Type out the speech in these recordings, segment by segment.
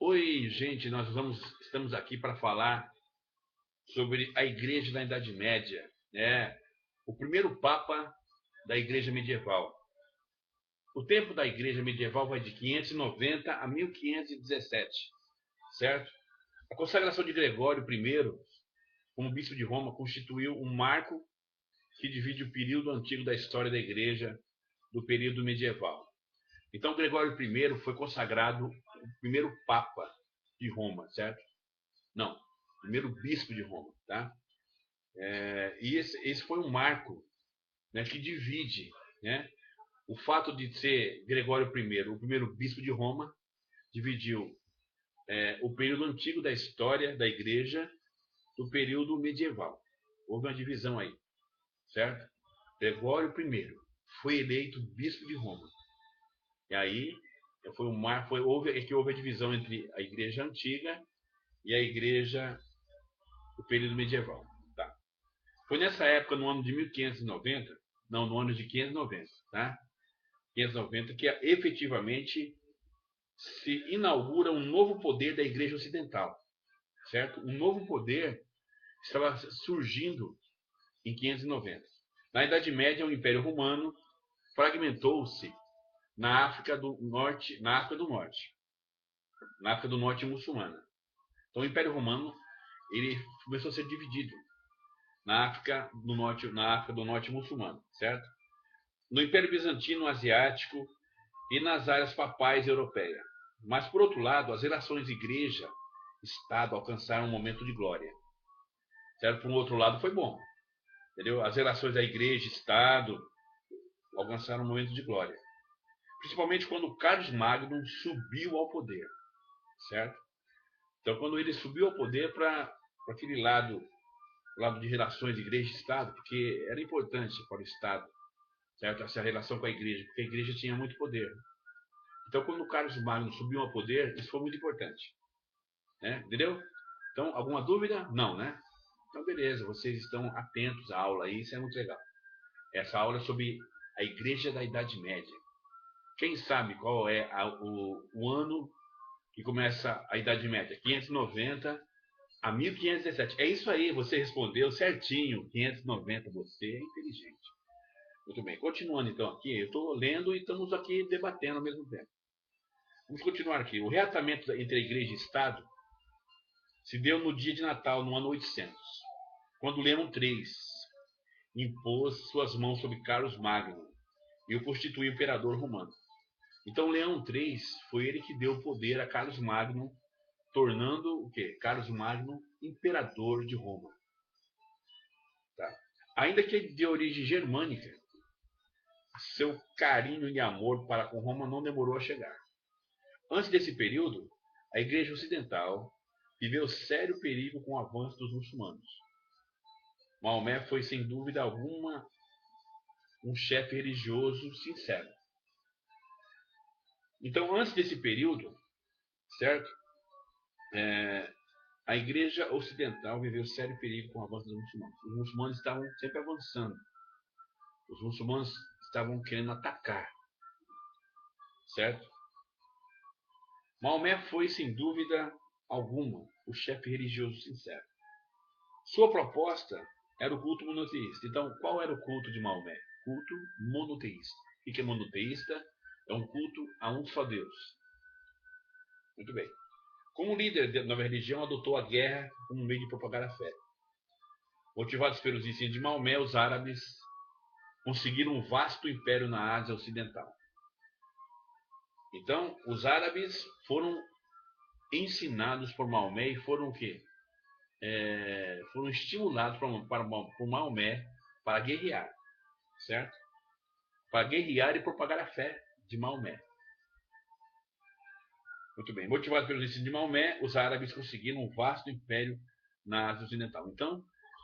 Oi, gente, estamos aqui para falar sobre a Igreja da Idade Média, né? O primeiro Papa da Igreja Medieval. O tempo da Igreja Medieval vai de 590 a 1517, certo? A consagração de Gregório I como bispo de Roma constituiu um marco que divide o período antigo da história da Igreja do período medieval. Então, Gregório I foi consagrado o primeiro Papa de Roma, certo? Não, primeiro bispo de Roma, tá? E esse foi um marco, né, que divide, né, o fato de ser Gregório I, o primeiro bispo de Roma, dividiu o período antigo da história da igreja do período medieval. Houve uma divisão aí, certo? Gregório I foi eleito bispo de Roma. E aí foi um mar, houve a divisão entre a igreja antiga e a igreja do período medieval. Tá? Foi nessa época, no ano de 1590, não, no ano de 590, tá? 590, que efetivamente se inaugura um novo poder da Igreja Ocidental, certo? Um novo poder estava surgindo em 590. Na Idade Média, o Império Romano fragmentou-se na África do Norte, na África do Norte muçulmana. Então, o Império Romano ele começou a ser dividido na África do Norte muçulmana, certo? No Império Bizantino, Asiático e nas áreas papais europeias. Mas, por outro lado, as relações igreja-estado alcançaram um momento de glória. Certo? Por um outro lado, foi bom. Entendeu? As relações da igreja-estado alcançaram um momento de glória. Principalmente quando Carlos Magno subiu ao poder. Certo? Então, quando ele subiu ao poder para aquele lado de relações igreja-estado, porque era importante para o Estado, certo? Essa relação com a igreja, porque a igreja tinha muito poder. Então, quando o Carlos Magno subiu ao poder, isso foi muito importante. Né? Entendeu? Então, alguma dúvida? Não, né? Então, beleza, vocês estão atentos à aula aí, isso é muito legal. Essa aula é sobre a Igreja da Idade Média. Quem sabe qual é o ano que começa a Idade Média? 590 a 1517. É isso aí, você respondeu certinho, 590, você é inteligente. Muito bem, continuando então aqui, eu estou lendo e estamos aqui debatendo ao mesmo tempo. Vamos continuar aqui. O reatamento entre a Igreja e Estado se deu no dia de Natal, no ano 800, quando Leão III impôs suas mãos sobre Carlos Magno e o constituiu imperador romano. Então, Leão III foi ele que deu poder a Carlos Magno, tornando o quê? Carlos Magno imperador de Roma. Tá? Ainda que de origem germânica, seu carinho e amor para com Roma não demorou a chegar. Antes desse período, a Igreja Ocidental viveu sério perigo com o avanço dos muçulmanos. Maomé foi, sem dúvida alguma, um chefe religioso sincero. Então, antes desse período, certo? A Igreja Ocidental viveu sério perigo com o avanço dos muçulmanos. Os muçulmanos estavam sempre avançando. Os muçulmanos estavam querendo atacar, certo? Maomé foi, sem dúvida alguma, o chefe religioso sincero. Sua proposta era o culto monoteísta. Então, qual era o culto de Maomé? Culto monoteísta. O que é monoteísta? É um culto a um só Deus. Muito bem. Como líder da nova religião, adotou a guerra como meio de propagar a fé. Motivados pelos ensinos de Maomé, os árabes conseguiram um vasto império na Ásia Ocidental. Então, os árabes foram ensinados por Maomé e foram o quê? Foram estimulados por Maomé para guerrear, certo? Para guerrear e propagar a fé de Maomé. Muito bem. Motivados pelos ensinos de Maomé, os árabes conseguiram um vasto império na Ásia Ocidental. Então,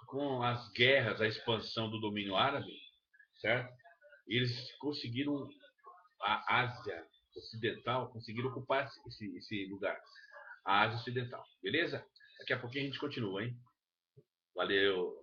com as guerras, a expansão do domínio árabe, certo? Eles conseguiram, a Ásia Ocidental, conseguiram ocupar esse lugar. A Ásia Ocidental. Beleza? Daqui a pouquinho a gente continua, hein? Valeu!